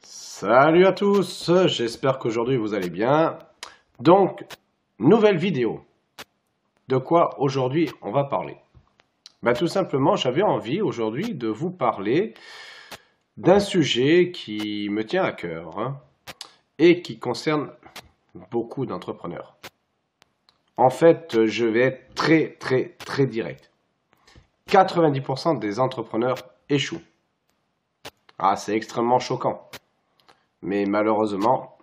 Salut à tous, j'espère qu'aujourd'hui vous allez bien. Donc, nouvelle vidéo. De quoi aujourd'hui on va parler? Tout simplement, j'avais envie aujourd'hui de vous parler d'un sujet qui me tient à cœur et qui concerne beaucoup d'entrepreneurs. En fait, je vais être très direct. 90% des entrepreneurs échouent. Ah, c'est extrêmement choquant. Mais malheureusement,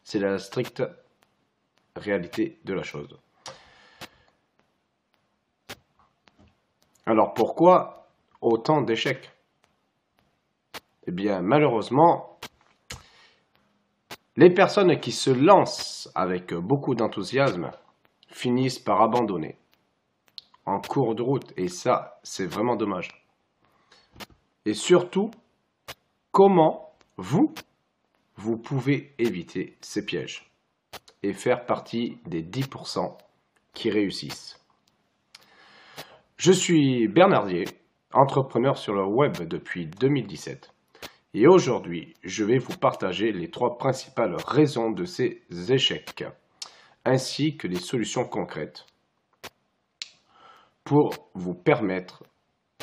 c'est la stricte réalité de la chose. Alors pourquoi autant d'échecs? Eh bien, malheureusement, les personnes qui se lancent avec beaucoup d'enthousiasme finissent par abandonner en cours de route. Et ça, c'est vraiment dommage. Et surtout, comment vous pouvez éviter ces pièges et faire partie des 10% qui réussissent. Je suis Bernardier, entrepreneur sur le web depuis 2017. Et aujourd'hui, je vais vous partager les 3 principales raisons de ces échecs, ainsi que des solutions concrètes pour vous permettre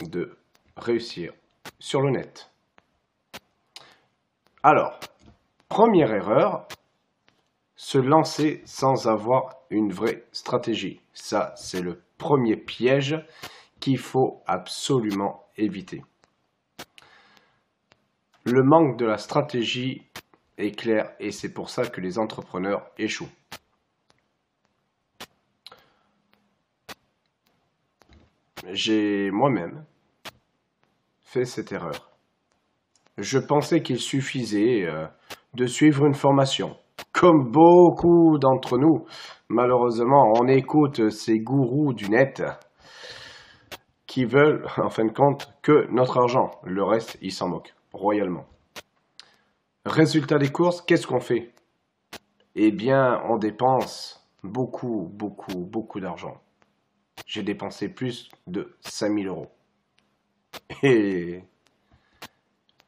de réussir sur le net. Alors, première erreur, se lancer sans avoir une vraie stratégie. Ça, c'est le premier piège qu'il faut absolument éviter. Le manque de la stratégie est clair et c'est pour ça que les entrepreneurs échouent. J'ai moi-même fait cette erreur. Je pensais qu'il suffisait de suivre une formation. Comme beaucoup d'entre nous, malheureusement, on écoute ces gourous du net qui veulent, en fin de compte, que notre argent. Le reste, ils s'en moquent, royalement. Résultat des courses, qu'est-ce qu'on fait? Eh bien, on dépense beaucoup d'argent. J'ai dépensé plus de 5000 euros. Et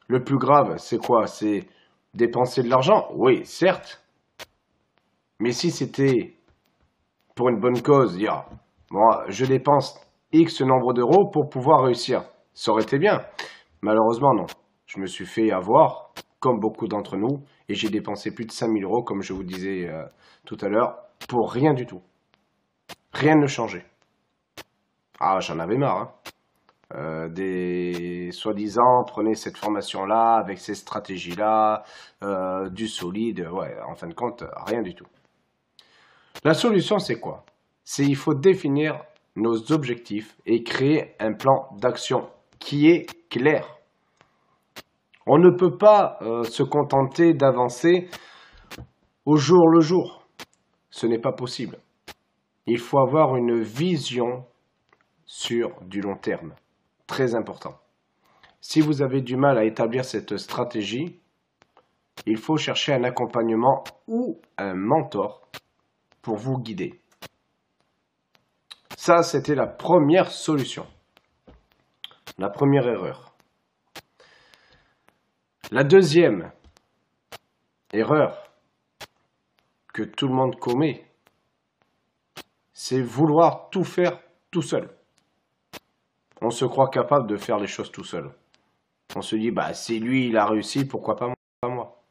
le plus grave, c'est quoi? C'est dépenser de l'argent? Oui, certes. Mais si c'était pour une bonne cause, dire, moi, je dépense X nombre d'euros pour pouvoir réussir, ça aurait été bien. Malheureusement, non. Je me suis fait avoir, comme beaucoup d'entre nous, et j'ai dépensé plus de 5000 euros, comme je vous disais tout à l'heure, pour rien du tout. Rien ne changeait. Ah, j'en avais marre. Des soi-disant, prenez cette formation-là, avec ces stratégies-là, du solide, ouais, en fin de compte, rien du tout. La solution, c'est quoi? C'est il faut définir nos objectifs et créer un plan d'action qui est clair. On ne peut pas se contenter d'avancer au jour le jour. Ce n'est pas possible. Il faut avoir une vision sur du long terme. Très important. Si vous avez du mal à établir cette stratégie, il faut chercher un accompagnement ou un mentor pour vous guider. Ça, c'était la première solution. La première erreur. La deuxième erreur que tout le monde commet, c'est vouloir tout faire tout seul. On se croit capable de faire les choses tout seul. On se dit, si lui il a réussi, pourquoi pas moi?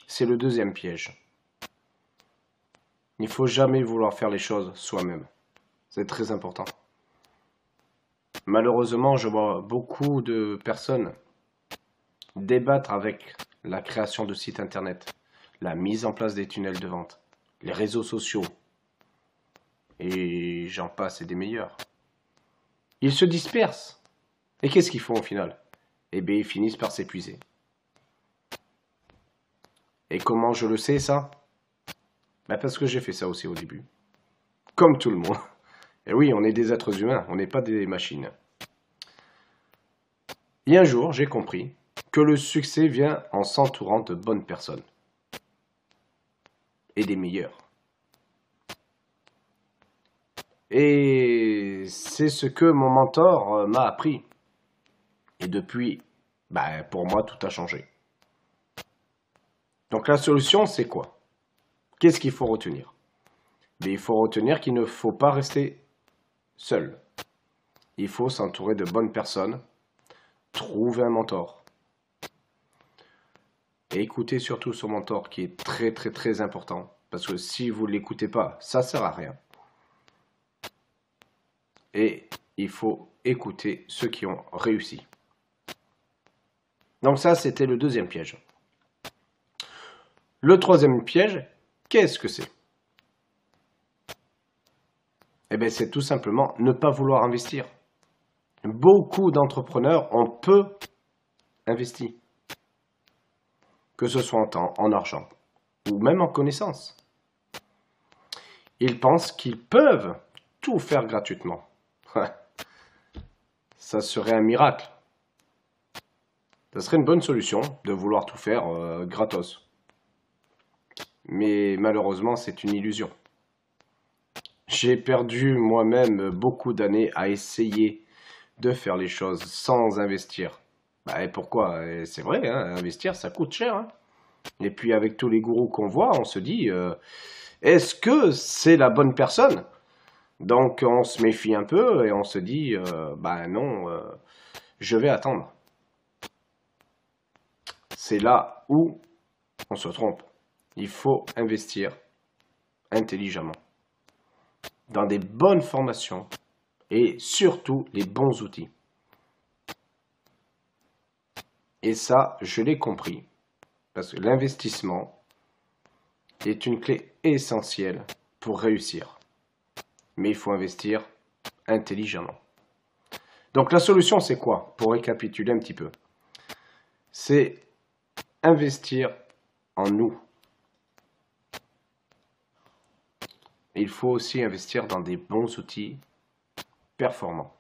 C'est le deuxième piège. Il ne faut jamais vouloir faire les choses soi-même. C'est très important. Malheureusement, je vois beaucoup de personnes débattre avec la création de sites internet, la mise en place des tunnels de vente, les réseaux sociaux, et j'en passe et des meilleurs. Ils se dispersent. Et qu'est-ce qu'ils font au final? Eh bien, ils finissent par s'épuiser. Et comment je le sais, ça? Parce que j'ai fait ça aussi au début. Comme tout le monde. Et oui, on est des êtres humains, on n'est pas des machines. Et un jour, j'ai compris que le succès vient en s'entourant de bonnes personnes. Et des meilleures. Et c'est ce que mon mentor m'a appris. Et depuis, pour moi, tout a changé. Donc la solution, c'est quoi? Qu'est-ce qu'il faut retenir? Mais il faut retenir qu'il ne faut pas rester seul. Il faut s'entourer de bonnes personnes, trouver un mentor. Et écoutez surtout son mentor qui est très très très important. Parce que si vous ne l'écoutez pas, ça ne sert à rien. Et il faut écouter ceux qui ont réussi. Donc ça, c'était le deuxième piège. Le troisième piège, qu'est-ce que c'est? Eh bien, c'est tout simplement ne pas vouloir investir. Beaucoup d'entrepreneurs ont peu investi. Que ce soit en temps, en argent, ou même en connaissances. Ils pensent qu'ils peuvent tout faire gratuitement. Ça serait un miracle. Ça serait une bonne solution de vouloir tout faire gratos. Mais malheureusement, c'est une illusion. J'ai perdu moi-même beaucoup d'années à essayer de faire les choses sans investir. Et pourquoi? C'est vrai, hein, investir, ça coûte cher. Hein. Et puis avec tous les gourous qu'on voit, on se dit, est-ce que c'est la bonne personne? Donc on se méfie un peu et on se dit, non, je vais attendre. C'est là où on se trompe. Il faut investir intelligemment dans des bonnes formations et surtout les bons outils. Et ça, je l'ai compris, parce que l'investissement est une clé essentielle pour réussir. Mais il faut investir intelligemment. Donc la solution, c'est quoi? Pour récapituler un petit peu, c'est investir en nous. Il faut aussi investir dans des bons outils performants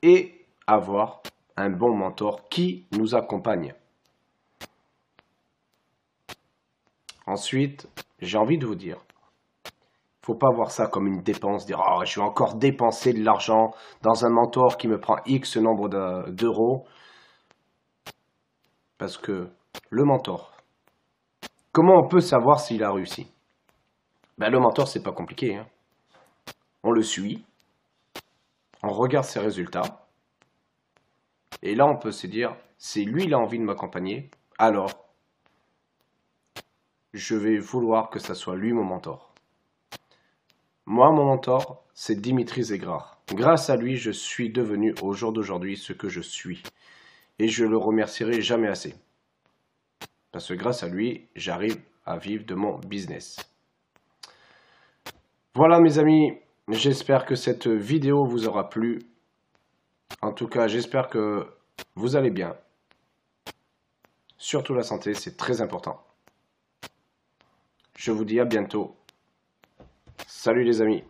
et avoir un bon mentor qui nous accompagne. Ensuite, j'ai envie de vous dire, il ne faut pas voir ça comme une dépense, dire « Oh, je vais encore dépenser de l'argent dans un mentor qui me prend X nombre d'euros. » Parce que le mentor, comment on peut savoir s'il a réussi? Le mentor, c'est pas compliqué. Hein. On le suit, on regarde ses résultats, et là on peut se dire, si lui il a envie de m'accompagner, alors je vais vouloir que ça soit lui mon mentor. Moi, mon mentor, c'est Dimitri Zegrar. Grâce à lui, je suis devenu au jour d'aujourd'hui ce que je suis. Et je le remercierai jamais assez. Parce que grâce à lui, j'arrive à vivre de mon business. Voilà mes amis, j'espère que cette vidéo vous aura plu. En tout cas, j'espère que vous allez bien. Surtout la santé, c'est très important. Je vous dis à bientôt. Salut les amis.